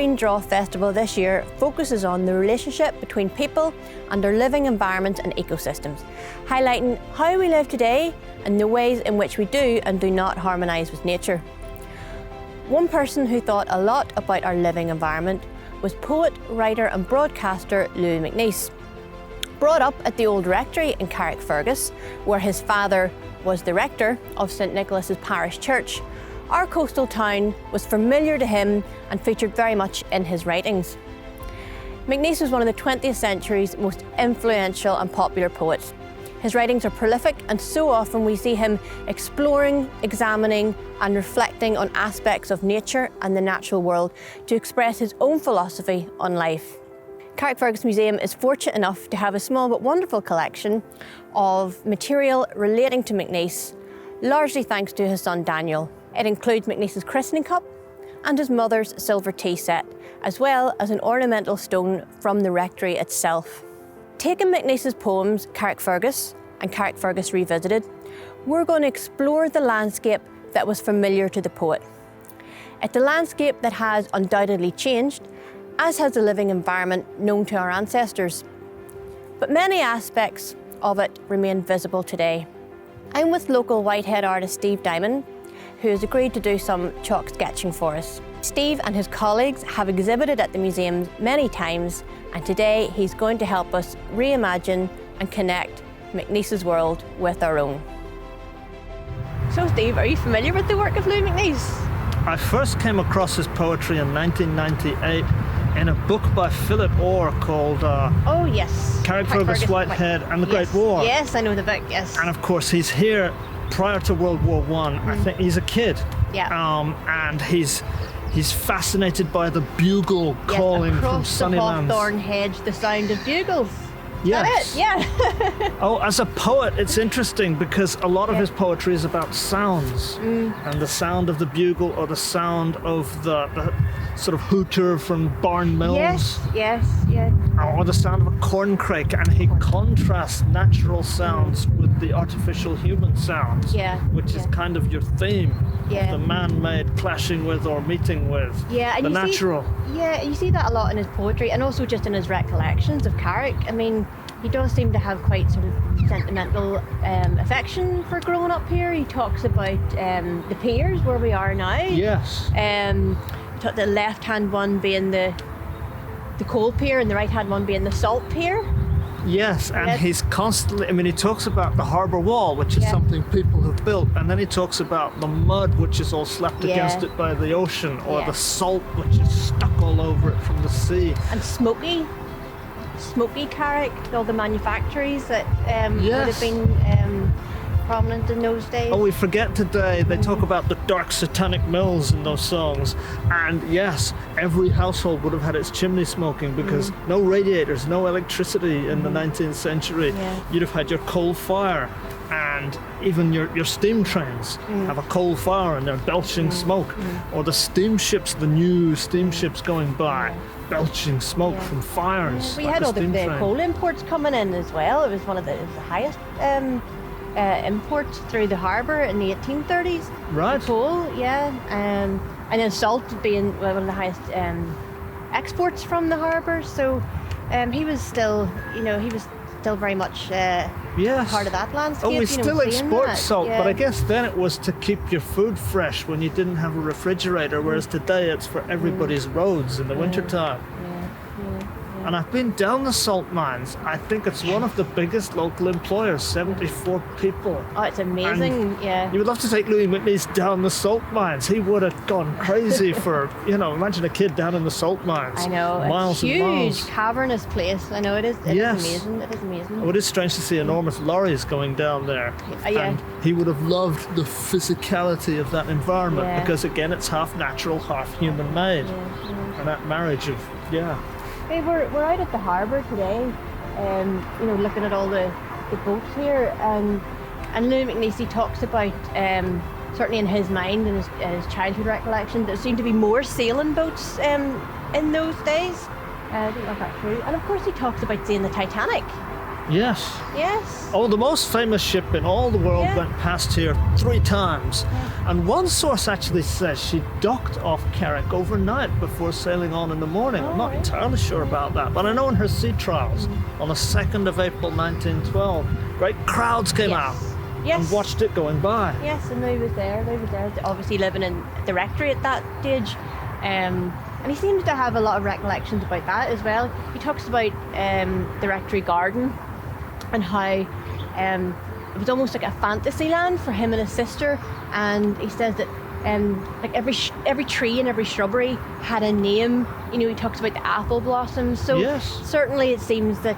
Green Draw Festival this year focuses on the relationship between people and their living environment and ecosystems, highlighting how we live today and the ways in which we do and do not harmonise with nature. One person who thought a lot about our living environment was poet, writer and broadcaster Lough MacNeice. Brought up at the old rectory in Carrickfergus, where his father was the rector of St Nicholas's Parish Church, our coastal town was familiar to him and featured very much in his writings. MacNeice was one of the 20th century's most influential and popular poets. His writings are prolific, and so often we see him exploring, examining and reflecting on aspects of nature and the natural world to express his own philosophy on life. Carrickfergus Museum is fortunate enough to have a small but wonderful collection of material relating to MacNeice, largely thanks to his son Daniel. It includes MacNeice's christening cup and his mother's silver tea set, as well as an ornamental stone from the rectory itself. Taking MacNeice's poems Carrickfergus and Carrickfergus Revisited, we're going to explore the landscape that was familiar to the poet. It's a landscape that has undoubtedly changed, as has the living environment known to our ancestors. But many aspects of it remain visible today. I'm with local Whitehead artist Steve Diamond, who has agreed to do some chalk sketching for us. Steve and his colleagues have exhibited at the museum many times, and today he's going to help us reimagine and connect MacNeice's world with our own. So Steve, are you familiar with the work of Lough MacNeice? I first came across his poetry in 1998 in a book by Philip Orr called Oh yes, Carrickfergus Whitehead and the Great War. Yes, I know the book, yes. And of course he's here prior to World War I. I think he's a kid. Yeah. And he's fascinated by the bugle calling from sunny lands. Across the hawthorn hedge, the sound of bugles. Yes. Is that it? Yeah. Oh, as a poet, it's interesting because a lot of his poetry is about sounds. And the sound of the bugle or the sound of the sort of hooter from barn mills. Yes. Or the sound of a corncrake, and he contrasts natural sounds with the artificial human sounds, which is kind of your theme. The man-made clashing with or meeting with the natural. You see that a lot in his poetry and also just in his recollections of Carrick. I mean, he does seem to have quite sort of sentimental affection for growing up here. He talks about the piers where we are now. Yes. The left-hand one being the coal pier and the right-hand one being the salt pier. Yes, and he's constantly, I mean, he talks about the harbour wall, which is something people have built, and then he talks about the mud, which is all slapped against it by the ocean, or the salt, which is stuck all over it from the sea. And smoky Carrick, all the manufactories that would have been prominent in those days. Oh, we forget today, they talk about the dark satanic mills in those songs, and yes, every household would have had its chimney smoking because no radiators, no electricity in the 19th century. You'd have had your coal fire, and even your steam trains have a coal fire and they're belching smoke, or the steamships, the new steamships going by, belching smoke from fires. We had all the coal imports coming in as well. It was one of the highest imports through the harbour in the 1830s. Right. Coal, and then salt being one of the highest exports from the harbour. So he was still very much part of that landscape. Oh, we still export salt, yeah. but I guess then it was to keep your food fresh when you didn't have a refrigerator, whereas today it's for everybody's roads in the wintertime. And I've been down the salt mines. I think it's one of the biggest local employers, 74 people. Oh, it's amazing, You would love to take Lough MacNeice down the salt mines. He would have gone crazy for, imagine a kid down in the salt mines. I know, miles it's and miles. huge, cavernous place. I know it is. It is amazing. It is amazing. Oh, it is strange to see enormous lorries going down there. And he would have loved the physicality of that environment because, again, it's half natural, half human-made. And that marriage of, Hey, we're out at the harbour today, looking at all the boats here, and Lough MacNeice talks about, certainly in his mind and his childhood recollection, there seemed to be more sailing boats in those days. I don't know if that's true. And of course he talks about seeing the Titanic. Yes. Yes. Oh, the most famous ship in all the world Yeah. went past here 3 times. And one source actually says she docked off Carrick overnight before sailing on in the morning. I'm not right. entirely sure about that, but I know in her sea trials on the 2nd of April 1912, great crowds came out and watched it going by. Yes, and Louis was there. Obviously living in the rectory at that stage. And he seems to have a lot of recollections about that as well. He talks about the rectory garden and how it was almost like a fantasy land for him and his sister. And he says that like every tree and every shrubbery had a name. You know, he talks about the apple blossoms. So certainly it seems that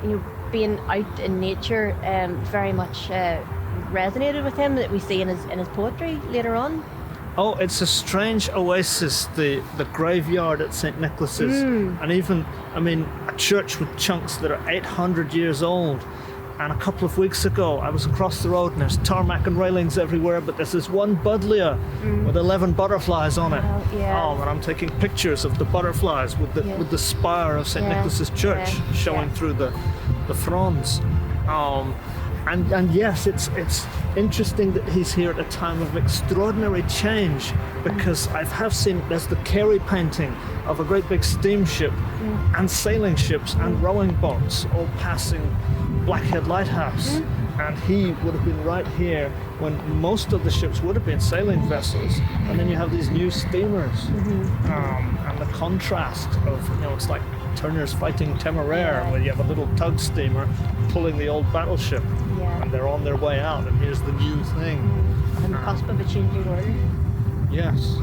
you know, being out in nature very much resonated with him, that we see in his poetry later on. Oh, it's a strange oasis, the graveyard at St. Nicholas's. And even, I mean, a church with chunks that are 800 years old. And a couple of weeks ago, I was across the road and there's tarmac and railings everywhere, but there's this one buddleia with 11 butterflies on it. Oh, and I'm taking pictures of the butterflies with the spire of St. Nicholas's Church showing through the fronds. And yes, it's interesting that he's here at a time of extraordinary change, because I have seen there's the Carey painting of a great big steamship and sailing ships and rowing boats all passing Blackhead Lighthouse, and he would have been right here when most of the ships would have been sailing vessels, and then you have these new steamers, and the contrast of, you know, it's like Turner's Fighting Temeraire, where you have a little tug steamer pulling the old battleship, and they're on their way out, and here's the new thing. On the cusp of a changing world. Yes.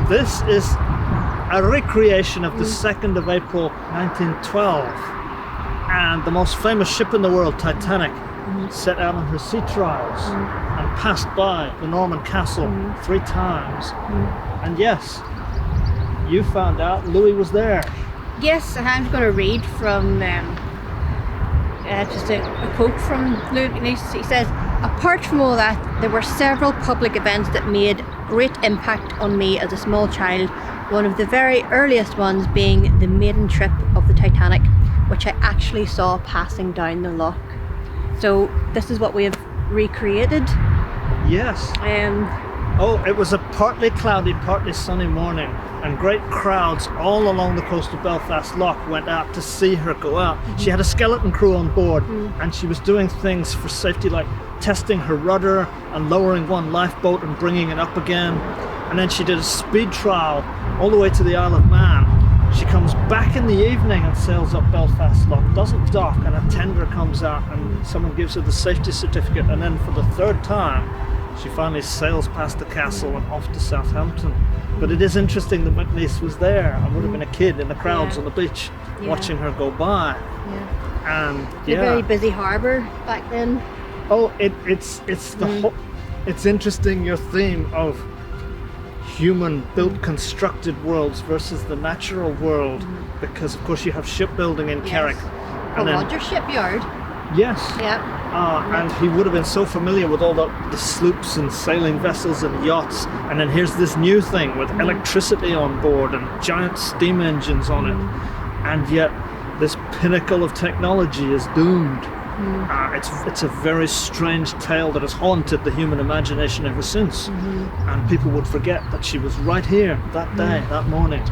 This is a recreation of the 2nd of April 1912, and the most famous ship in the world, Titanic, set out on her sea trials and passed by the Norman castle 3 times. And yes, you found out Louis was there. Yes, and I'm going to read from just a quote from Louis MacNeice. He says, "Apart from all that, there were several public events that made great impact on me as a small child, one of the very earliest ones being the maiden trip of the Titanic, which I actually saw passing down the lough." So this is what we have recreated. Yes. Oh, it was a partly cloudy, partly sunny morning, and great crowds all along the coast of Belfast Lough went out to see her go out. She had a skeleton crew on board, and she was doing things for safety, like testing her rudder and lowering one lifeboat and bringing it up again. And then she did a speed trial all the way to the Isle of Man. She comes back in the evening and sails up Belfast Lough, doesn't dock, and a tender comes out and someone gives her the safety certificate, and then for the 3rd time she finally sails past the castle and off to Southampton. But it is interesting that MacNeice was there. I would have been a kid in the crowds on the beach watching her go by. And a very busy harbour back then. Oh, it's the whole, it's interesting, your theme of human built constructed worlds versus the natural world, because of course you have shipbuilding in Carrick. And Roger Shipyard. Yes. Yeah. And he would have been so familiar with all the sloops and sailing vessels and yachts. And then here's this new thing with electricity on board and giant steam engines on it. And yet this pinnacle of technology is doomed. It's a very strange tale that has haunted the human imagination ever since. And people would forget that she was right here that day, that morning.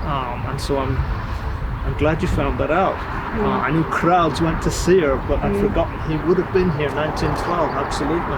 And so I'm glad you found that out. I knew crowds went to see her, but I'd forgotten he would have been here 1912, absolutely.